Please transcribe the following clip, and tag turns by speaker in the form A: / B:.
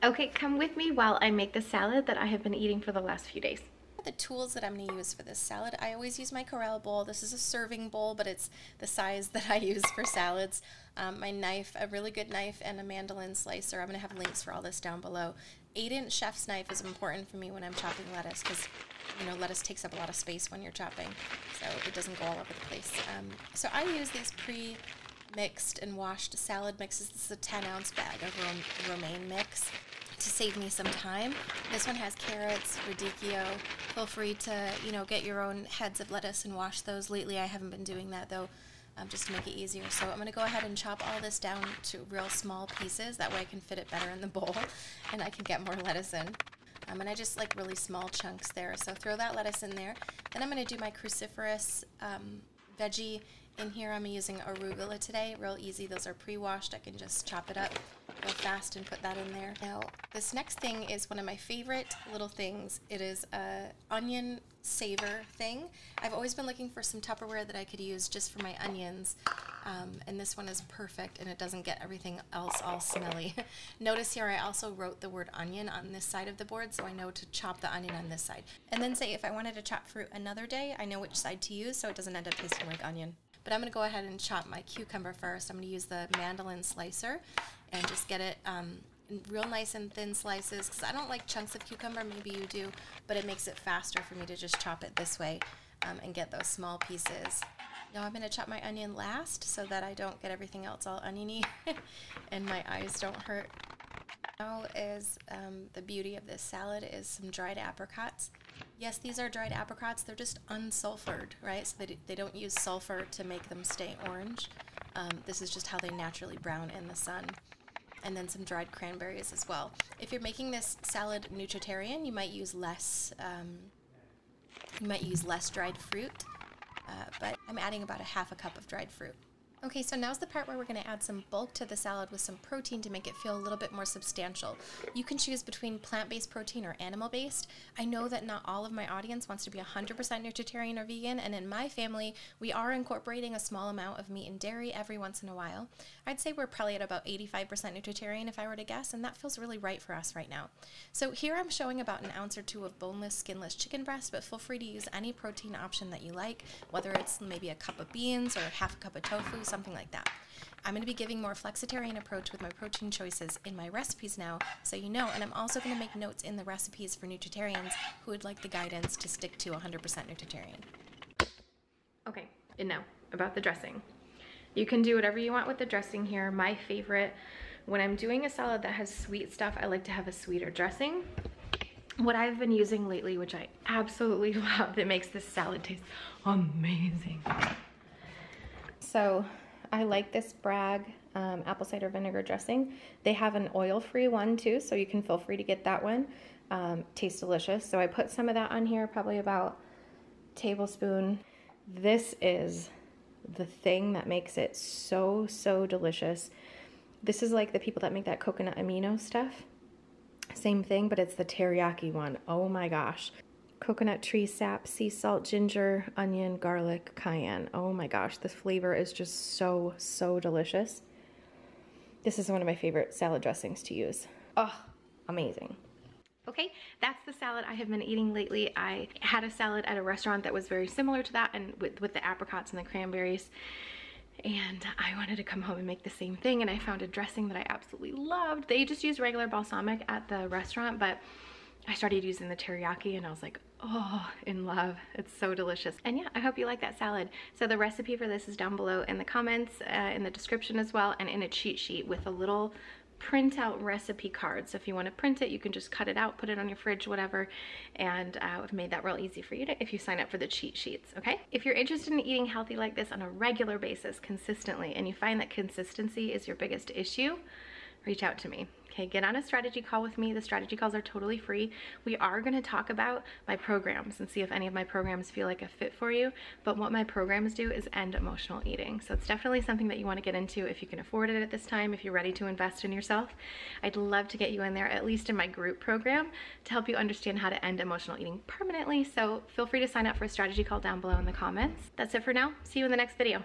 A: Okay, come with me while I make the salad that I have been eating for the last few days.
B: The tools that I'm going to use for this salad, I always use my Corelle bowl. This is a serving bowl, but it's the size that I use for salads. My knife, a really good knife, and a mandolin slicer. I'm going to have links for all this down below. 8-inch chef's knife is important for me when I'm chopping lettuce because, you know, lettuce takes up a lot of space when you're chopping, so it doesn't go all over the place. So I use these pre-mixed and washed salad mixes. This is a 10-ounce bag of romaine mix to save me some time. This one has carrots, radicchio. Feel free to, you know, get your own heads of lettuce and wash those. Lately I haven't been doing that though, just to make it easier. So I'm going to go ahead and chop all this down to real small pieces. That way I can fit it better in the bowl and I can get more lettuce in. And I just like really small chunks there. So throw that lettuce in there. Then I'm going to do my cruciferous veggie in here. I'm using arugula today. Real easy. Those are pre-washed. I can just chop it up real fast and put that in there. Now, this next thing is one of my favorite little things. It is a onion saver thing. I've always been looking for some Tupperware that I could use just for my onions, and this one is perfect, and it doesn't get everything else all smelly. Notice here I also wrote the word onion on this side of the board, so I know to chop the onion on this side. And then say if I wanted to chop fruit another day, I know which side to use so it doesn't end up tasting like onion. But I'm going to go ahead and chop my cucumber first. I'm going to use the mandolin slicer and just get it in real nice and thin slices, because I don't like chunks of cucumber. Maybe you do, but it makes it faster for me to just chop it this way and get those small pieces. Now I'm going to chop my onion last so that I don't get everything else all oniony and my eyes don't hurt. Now is the beauty of this salad is some dried apricots. Yes, these are dried apricots. They're just unsulfured, right? So they don't use sulfur to make them stay orange. This is just how they naturally brown in the sun. And then some dried cranberries as well. If you're making this salad Nutritarian, you might use less dried fruit, but I'm adding about a half a cup of dried fruit. Okay, so now's the part where we're going to add some bulk to the salad with some protein to make it feel a little bit more substantial. You can choose between plant-based protein or animal-based. I know that not all of my audience wants to be 100% nutritarian or vegan, and in my family, we are incorporating a small amount of meat and dairy every once in a while. I'd say we're probably at about 85% nutritarian if I were to guess, and that feels really right for us right now. So here I'm showing about an ounce or two of boneless, skinless chicken breast, but feel free to use any protein option that you like, whether it's maybe a cup of beans or half a cup of tofu, something like that. I'm going to be giving more flexitarian approach with my protein choices in my recipes now, so you know, and I'm also going to make notes in the recipes for nutritarians who would like the guidance to stick to 100% nutritarian.
A: Okay, and now about the dressing. You can do whatever you want with the dressing here. My favorite, when I'm doing a salad that has sweet stuff, I like to have a sweeter dressing. What I've been using lately, which I absolutely love, that makes this salad taste amazing. So I like this Bragg apple cider vinegar dressing. They have an oil-free one too, so you can feel free to get that one. Tastes delicious. So I put some of that on here, probably about a tablespoon. This is the thing that makes it so, so delicious. This is like the people that make that coconut amino stuff. Same thing, but it's the teriyaki one. Oh my gosh. Coconut tree sap, sea salt, ginger, onion, garlic, cayenne. Oh my gosh, this flavor is just so, so delicious. This is one of my favorite salad dressings to use. Oh, amazing. Okay, that's the salad I have been eating lately. I had a salad at a restaurant that was very similar to that, and with the apricots and the cranberries. And I wanted to come home and make the same thing, and I found a dressing that I absolutely loved. They just use regular balsamic at the restaurant, but I started using the teriyaki and I was like, oh, in love. It's so delicious. And yeah, I hope you like that salad. So the recipe for this is down below in the comments, in the description as well, and in a cheat sheet with a little print out recipe card. So if you want to print it, you can just cut it out, put it on your fridge, whatever. And I've made that real easy for you if you sign up for the cheat sheets, okay? If you're interested in eating healthy like this on a regular basis, consistently, and you find that consistency is your biggest issue, reach out to me. Okay, get on a strategy call with me. The strategy calls are totally free. We are going to talk about my programs and see if any of my programs feel like a fit for you. But what my programs do is end emotional eating. So it's definitely something that you want to get into if you can afford it at this time, if you're ready to invest in yourself. I'd love to get you in there, at least in my group program, to help you understand how to end emotional eating permanently. So feel free to sign up for a strategy call down below in the comments. That's it for now. See you in the next video.